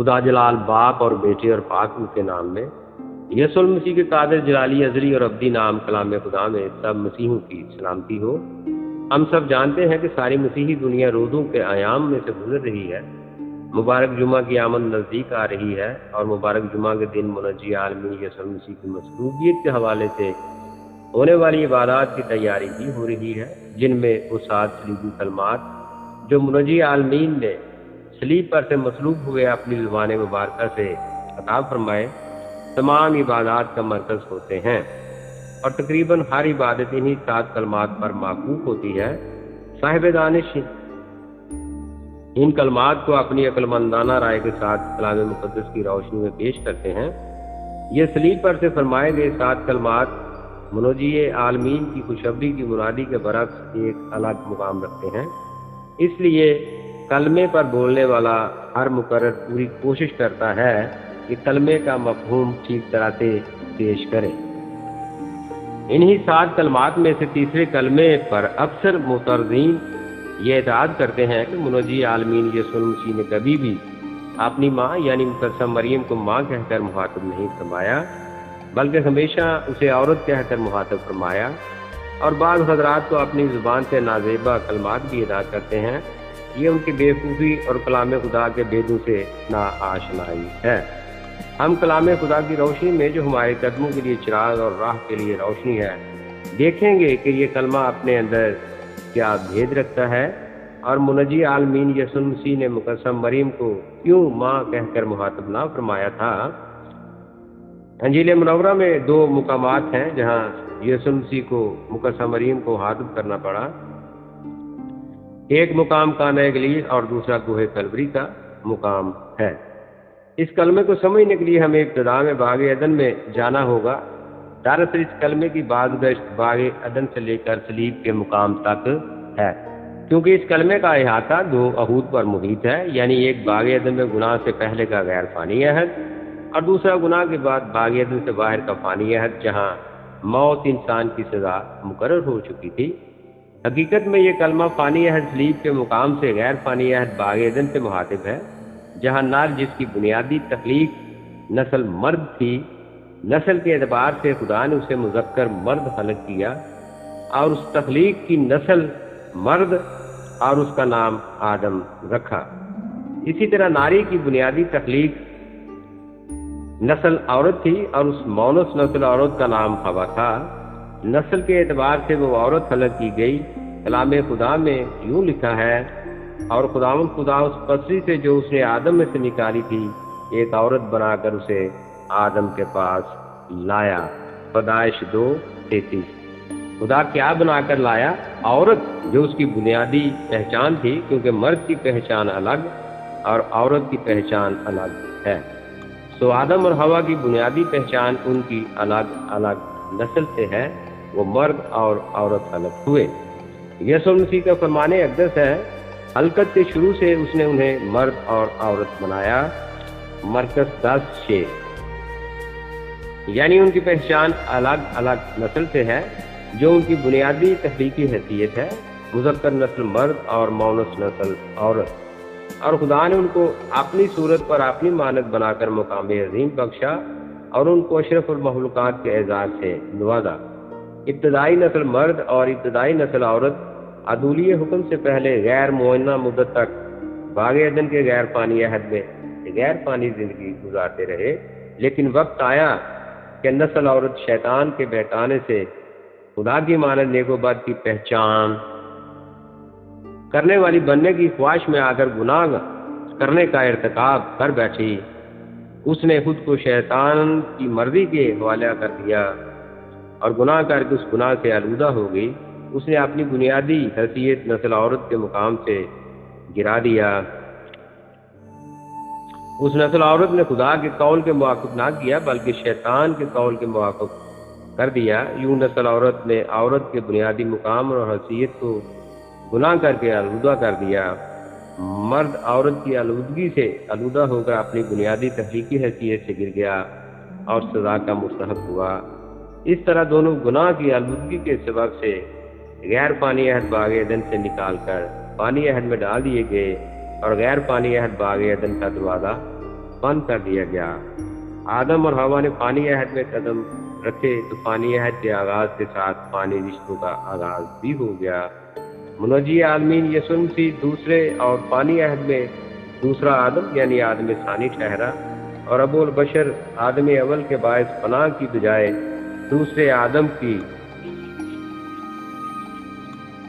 خدا جلال باپ اور بیٹے اور پاک کے نام میں، یسوع مسیح کے قادر جلالی ازلی اور ابدی نام کلام خدا میں سب مسیحوں کی سلامتی ہو۔ ہم سب جانتے ہیں کہ ساری مسیحی دنیا روزوں کے ایام میں سے گزر رہی ہے۔ مبارک جمعہ کی آمد نزدیک آ رہی ہے اور مبارک جمعہ کے دن منجی عالمی یسوع مسیح کی مصلوبیت کے حوالے سے ہونے والی عبادات کی تیاری بھی ہو رہی ہے، جن میں وہ 7 صلیبی کلمات جو منجی عالمین نے صلیب پر سے مصلوب ہوئے اپنی زبان مبارکہ سے عطا فرمائے تمام عبادات کا مرکز ہوتے ہیں، اور تقریباً ہر عبادت انہی 7 کلمات پر موقوف ہوتی ہے۔ صاحب دانش ان کلمات کو اپنی عقل مندانہ رائے کے ساتھ کلام مقدس کی روشنی میں پیش کرتے ہیں۔ یہ صلیب پر سے فرمائے گئے 7 کلمات منجی عالمین کی خوشخبری کی منادی کے برعکس ایک الگ مقام رکھتے ہیں، اس لیے کلمے پر بولنے والا ہر مقرر پوری کوشش کرتا ہے کہ کلمے کا مفہوم ٹھیک طرح سے پیش کرے۔ انہی 7 کلمات میں سے تیسرے کلمے پر اکثر معترضین یہ اعتراض کرتے ہیں کہ منجی عالمین یسوع مسیح نے کبھی بھی اپنی ماں یعنی مقدسہ مریم کو ماں کہہ کر مخاطب نہیں فرمایا، بلکہ ہمیشہ اسے عورت کہہ کر مخاطب فرمایا، اور بعض حضرات تو اپنی زبان سے نازیبا کلمات بھی ادا کرتے ہیں۔ یہ ان کی بیوقوفی اور کلام خدا کے بیدوں سے ناآشنائی ہے۔ ہم کلام خدا کی روشنی میں جو ہمارے قدموں کے لیے چراغ اور راہ کے لیے روشنی ہے، دیکھیں گے کہ یہ کلمہ اپنے اندر کیا بھید رکھتا ہے، اور منجی عالمین یسوع مسیح نے مقدسہ مریم کو کیوں ماں کہہ کر مخاطب نہ فرمایا تھا۔ انجیل منورہ میں 2 مقامات ہیں جہاں یسوع مسیح کو مقدسہ مریم کو مخاطب کرنا پڑا۔ ایک مقام کانہ گلیل اور دوسرا کوہ کلوری کا مقام ہے۔ اس کلمے کو سمجھنے کے لیے ہمیں ابتدا میں باغ عدن میں جانا ہوگا۔ دراصل اس کلمے کی بعض گشت باغ عدن سے لے کر صلیب کے مقام تک ہے، کیونکہ اس کلمے کا احاطہ 2 عہود پر محیط ہے، یعنی ایک باغ عدن میں گناہ سے پہلے کا غیر فانی عہد، اور دوسرا گناہ کے بعد باغ عدن سے باہر کا فانی عہد جہاں موت انسان کی سزا مقرر ہو چکی تھی۔ حقیقت میں یہ کلمہ فانی عہد صلیب کے مقام سے غیر فانی عہد باغ عدن سے مخاطب ہے، جہاں نر جس کی بنیادی تخلیق نسل مرد تھی، نسل کے اعتبار سے خدا نے اسے مذکر مرد خلق کیا اور اس تخلیق کی نسل مرد اور اس کا نام آدم رکھا۔ اسی طرح ناری کی بنیادی تخلیق نسل عورت تھی اور اس مونس نسل عورت کا نام حوا تھا۔ نسل کے اعتبار سے وہ عورت خلق کی گئی۔ کلام خدا میں یوں لکھا ہے، اور خدا اس پسری سے جو اس نے آدم میں سے نکالی تھی ایک عورت بنا کر اسے آدم کے پاس لایا۔ پیدائش 2:33۔ خدا کیا بنا کر لایا؟ عورت، جو اس کی بنیادی پہچان تھی، کیونکہ مرد کی پہچان الگ اور عورت کی پہچان الگ ہے۔ سو آدم اور حوا کی بنیادی پہچان ان کی الگ الگ نسل سے ہے، وہ مرد اور عورت خلق ہوئے۔ یسوع مسیح کا فرمان اقدس ہے، خلقت کے شروع سے اس نے انہیں مرد اور عورت بنایا۔ مرکز 10:6۔ یعنی ان کی پہچان الگ الگ نسل سے ہے، جو ان کی بنیادی تخلیقی حیثیت ہے، مذکر نسل مرد اور مونس نسل عورت، اور خدا نے ان کو اپنی صورت پر اپنی مانند بنا کر مقام عظیم بخشا اور ان کو اشرف المخلوقات کے اعزاز سے نوازا۔ ابتدائی نسل مرد اور ابتدائی نسل عورت عدولی حکم سے پہلے غیر معینہ مدت تک باغ عدن کے غیر فانی عہد میں غیر فانی زندگی گزارتے رہے، لیکن وقت آیا کہ نسل عورت شیطان کے بہکانے سے خدا کی مانند نیک و بد کی پہچان کرنے والی بننے کی خواہش میں آ کر گناہ کرنے کا ارتکاب کر بیٹھی۔ اس نے خود کو شیطان کی مرضی کے حوالے کر دیا اور گناہ کر کے اس گناہ سے آلودہ ہو گئی۔ اس نے اپنی بنیادی حیثیت نسل عورت کے مقام سے گرا دیا۔ اس نسل عورت نے خدا کے قول کے موافق نہ کیا بلکہ شیطان کے قول کے موافق کر دیا۔ یوں نسل عورت نے عورت کے بنیادی مقام اور حیثیت کو گناہ کر کے آلودہ کر دیا۔ مرد عورت کی آلودگی سے آلودہ ہو کر اپنی بنیادی تخلیقی حیثیت سے گر گیا اور سزا کا مستحق ہوا۔ اس طرح دونوں گناہ کی آلودگی کے سبب سے غیر فانی عہد باغ عدن سے نکال کر فانی عہد میں ڈال دیے گئے، اور غیر فانی عہد باغ عدن کا دروازہ بند کر دیا گیا۔ آدم اور حوا نے فانی عہد میں قدم رکھے تو فانی عہد کے آغاز کے ساتھ فانی رشتوں کا آغاز بھی ہو گیا۔ منجی عالمین یسوع مسیح دوسرے اور فانی عہد میں دوسرا آدم یعنی آدم ثانی ٹھہرا، اور ابو البشر آدم اول کے باعث پناہ کی بجائے دوسرے آدم کی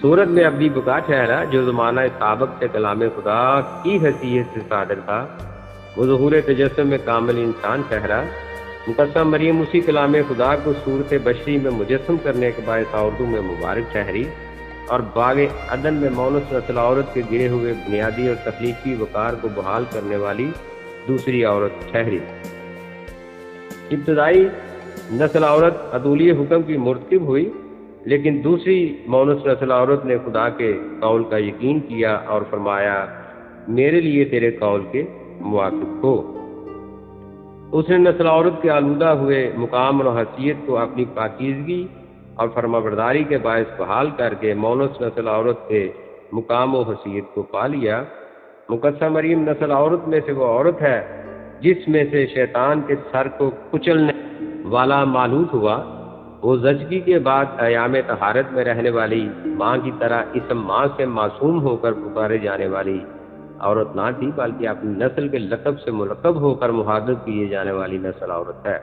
صورت میں ابدی بقا ٹھہرا، جو زمانہ سابق سے کلام خدا کی حیثیت سے صادر تھا۔ وہ ظہور تجسم میں کامل انسان ٹھہرا۔ مقدسہ مریم اسی کلام خدا کو صورت بشری میں مجسم کرنے کے باعث عورتوں میں مبارک ٹھہری، اور باغ عدن میں مونس نسل عورت کے گرے ہوئے بنیادی اور تخلیقی وقار کو بحال کرنے والی دوسری عورت ٹھہری۔ ابتدائی نسل عورت عدولی حکم کی مرتکب ہوئی، لیکن دوسری مونس نسل عورت نے خدا کے قول کا یقین کیا اور فرمایا، میرے لیے تیرے قول کے موافق ہو۔ اس نے نسل عورت کے آلودہ ہوئے مقام اور حیثیت کو اپنی پاکیزگی اور فرمانبرداری کے باعث بحال کر کے مونس نسل عورت کے مقام و حیثیت کو پا لیا۔ مقدسہ مریم نسل عورت میں سے وہ عورت ہے جس میں سے شیطان کے سر کو کچلنے والا مالوت ہوا۔ وہ زچگی کے بعد ایام طہارت میں رہنے والی ماں کی طرح اسم ماں سے معصوم ہو کر پکارے جانے والی عورت نہ تھی، بلکہ اپنی نسل کے لقب سے ملقب ہو کر محاذب کیے جانے والی نسل عورت ہے۔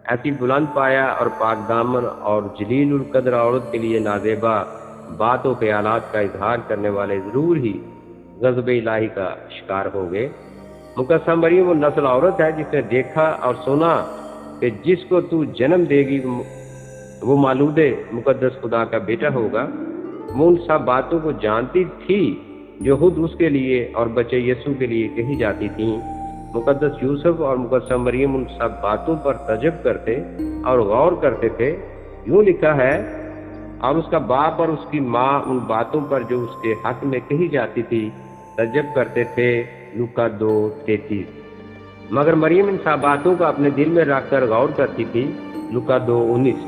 ایسی بلند پایا اور پاک دامن اور جلیل القدر عورت کے لیے نازیبا بات و خیالات کا اظہار کرنے والے ضرور ہی غضب الہی کا شکار ہوں گے۔ مقدسہ مریم وہ نسل عورت ہے جس نے دیکھا اور سنا کہ جس کو تو جنم دے گی وہ مولود مقدس خدا کا بیٹا ہوگا۔ وہ ان سب باتوں کو جانتی تھی جو خود اس کے لیے اور بچے یسوع کے لیے کہی جاتی تھیں۔ مقدس یوسف اور مقدسہ مریم ان سب باتوں پر تعجب کرتے اور غور کرتے تھے۔ یوں لکھا ہے، اور اس کا باپ اور اس کی ماں ان باتوں پر جو اس کے حق میں کہی جاتی تھی تعجب کرتے تھے۔ لوکا 2:33۔ مگر مریم ان سب باتوں کو اپنے دل میں رکھ کر غور کرتی تھی۔ لوکا 2:19۔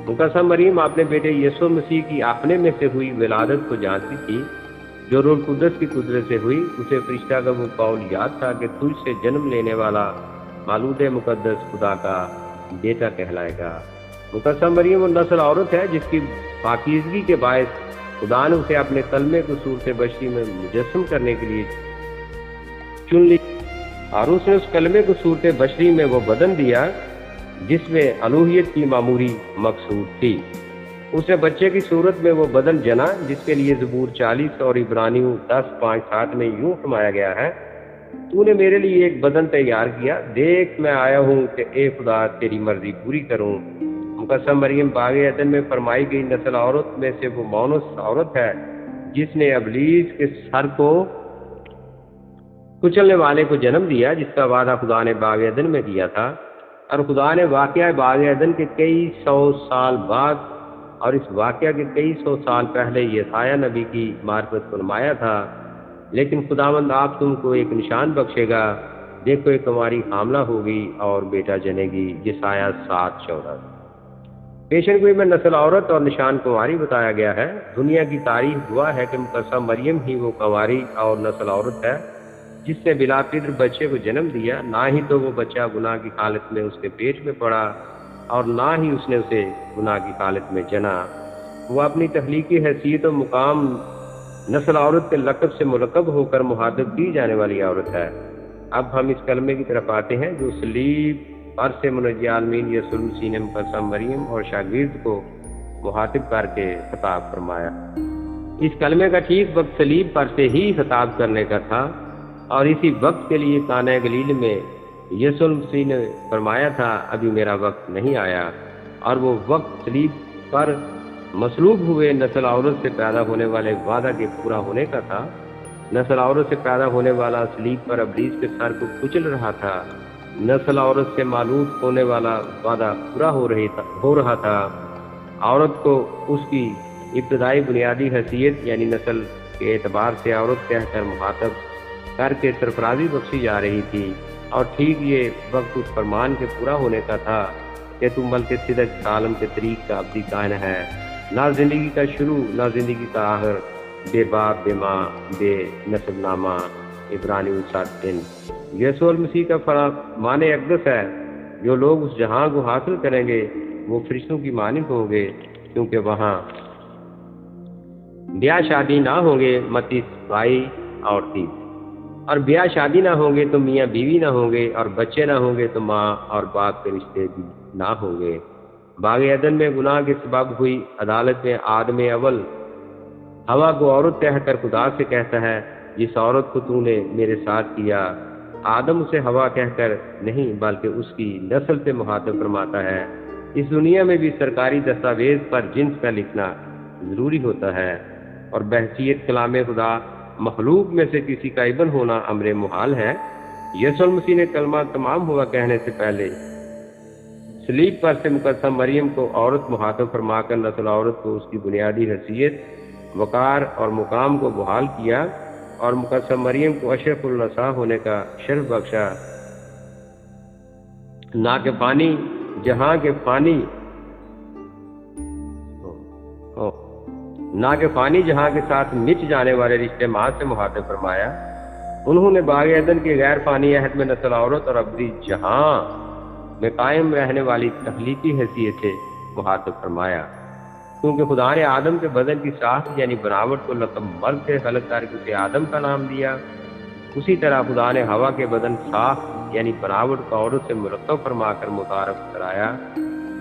مقدسہ مریم اپنے بیٹے یسوع مسیح کی اپنے میں سے ہوئی ولادت کو جانتی تھی جو روح القدس کی قدرت سے ہوئی۔ اسے فرشتہ کا وہ قول یاد تھا کہ تجھ سے جنم لینے والا مولود مقدس خدا کا بیٹا کہلائے گا۔ مقدسہ مریم وہ نسل عورت ہے جس کی پاکیزگی کے باعث خدا نے اسے اپنے کلمے کو صورت بشری میں مجسم کرنے کے لیے چن لی، اور اس نے اس کلمے کو صورت بشری میں وہ بدن دیا جس میں الوہیت کی معموری مقصود تھی۔ اس نے بچے کی صورت میں وہ بدن جنا جس کے لیے زبور 40 اور عبرانیوں 10:5-7 میں یوں فرمایا گیا ہے، تو نے میرے لیے ایک بدن تیار کیا، دیکھ میں آیا ہوں کہ اے خدا تیری مرضی پوری کروں۔ مقدسہ مریم باغ عدن میں فرمائی گئی نسل عورت میں سے وہ مونس عورت ہے جس نے ابلیس کے سر کو کچلنے والے کو جنم دیا، جس کا وعدہ خدا نے باغ عدن میں کیا تھا، اور خدا نے واقعہ باغ عدن کے کئی سو سال بعد اور اس واقعہ کے کئی سو سال پہلے یسایہ نبی کی معرفت کو نمایا تھا۔ لیکن خداوند آپ تم کو ایک نشان بخشے گا، دیکھو ایک کنواری حاملہ ہوگی اور بیٹا جنے گی۔ یسایہ 7:14۔ پیشن گوئی میں نسل عورت اور نشان کنواری بتایا گیا ہے۔ دنیا کی تاریخ گواہ ہے کہ مقدسہ مریم ہی وہ کنواری اور نسل عورت ہے جس نے بلا پدر بچے کو جنم دیا، نہ ہی تو وہ بچہ گناہ کی حالت میں اس کے پیٹ میں پڑا اور نہ ہی اس نے اسے گناہ کی حالت میں جنا۔ وہ اپنی تخلیقی حیثیت و مقام نسل عورت کے لقب سے ملقب ہو کر محاذب کی جانے والی عورت ہے۔ اب ہم اس کلمے کی طرف آتے ہیں جو صلیب پر سے منجی عالمین یسوع مسیح نے مقدسہ مریم اور شاگرد کو مخاطب کر کے خطاب فرمایا۔ اس کلمے کا ٹھیک وقت صلیب پر سے ہی خطاب کرنے کا تھا، اور اسی وقت کے لیے کانہ گلیل میں یسوع مسیح نے فرمایا تھا، ابھی میرا وقت نہیں آیا، اور وہ وقت صلیب پر مصلوب ہوئے نسل عورت سے پیدا ہونے والے وعدہ کے پورا ہونے کا تھا۔ نسل عورت سے پیدا ہونے والا صلیب پر ابلیس کے سر کو کچل رہا تھا۔ نسل عورت سے معلوم ہونے والا وعدہ پورا ہو رہا تھا۔ عورت کو اس کی ابتدائی بنیادی حیثیت یعنی نسل کے اعتبار سے عورت کہہ کر مخاطب کر کے سرفرازی بخشی جا رہی تھی، اور ٹھیک یہ وقت اس فرمان کے پورا ہونے کا تھا کہ تم ملک صدق عالم کے طریق کا ابدی کائن ہے، نہ زندگی کا شروع نہ زندگی کا آخر، بے باپ بے ماں بے نسب نامہ، عبرانیوں 7:3۔ یسوع المسیح کا فرمان اقدس ہے، جو لوگ اس جہاں کو حاصل کریں گے وہ فرشتوں کی مانند ہوں گے، کیونکہ وہاں بیاہ شادی نہ ہوں گے، متی 22 اور 30۔ اور بیاہ شادی نہ ہوں گے تو میاں بیوی نہ ہوں گے، اور بچے نہ ہوں گے تو ماں اور باپ کے رشتے بھی نہ ہوں گے۔ باغ عدن میں گناہ کے سبب ہوئی عدالت میں آدم اول ہوا کو عورت کہہ کر خدا سے کہتا ہے، جس عورت کو تو نے میرے ساتھ کیا۔ آدم اسے ہوا کہہ کر نہیں بلکہ اس کی نسل سے مخاطب فرماتا ہے۔ اس دنیا میں بھی سرکاری دستاویز پر جنس کا لکھنا ضروری ہوتا ہے، اور بحیثیت کلام خدا مخلوق میں سے کسی کا ابن ہونا امر محال ہے۔ یسوع المسیح نے کلمہ تمام ہوا کہنے سے پہلے صلیب پر سے مقدسہ مریم کو عورت مخاطب فرما کر نسل عورت کو اس کی بنیادی حیثیت، وقار اور مقام کو بحال کیا، اور مقدسہ مریم کو اشرف النساء ہونے کا شرف بخشا۔ نہ کہ فانی جہاں کے ساتھ مٹ جانے والے رشتے ماں سے مخاطب فرمایا۔ انہوں نے باغ عدن کے غیر فانی عہد میں نسل عورت اور ابدی جہاں میں قائم رہنے والی تخلیقی حیثیت سے مخاطب فرمایا، کیونکہ خدا نے آدم کے بدن کی ساخت یعنی بناوٹ کو لقب مرد سے خلق کر کے اسے آدم کا نام دیا۔ اسی طرح خدا نے ہوا کے بدن ساخت یعنی بناوٹ کو عورت سے مرکب فرما کر متعارف کرایا۔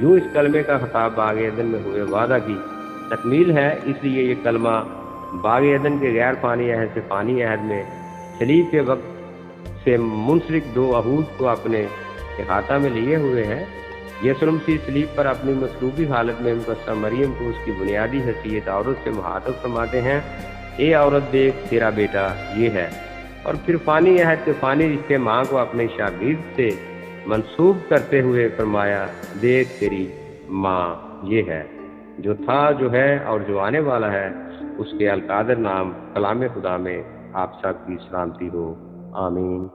یوں اس کلمے کا خطاب باغ عدن میں ہوئے وعدہ کی تکمیل ہے، اس لیے یہ کلمہ باغ عدن کے غیر فانی عہد سے فانی عہد میں صلیب کے وقت سے منسلک دو عہود کو اپنے احاطہ میں لیے ہوئے ہے۔ یسوع المسیح صلیب پر اپنی مصلوبی حالت میں مقدسہ مریم کو اس کی بنیادی حیثیت عورت سے مخاطب فرماتے ہیں، اے عورت دیکھ تیرا بیٹا یہ ہے۔ اور پھر فانی عہد کے فانی رشتے ماں کو اپنے شاگرد سے منسوب کرتے ہوئے فرمایا، دیکھ تیری ماں یہ ہے۔ جو تھا، جو ہے اور جو آنے والا ہے، اس کے القادر نام کلام خدا میں آپ سب کی سلامتی ہو، آمین۔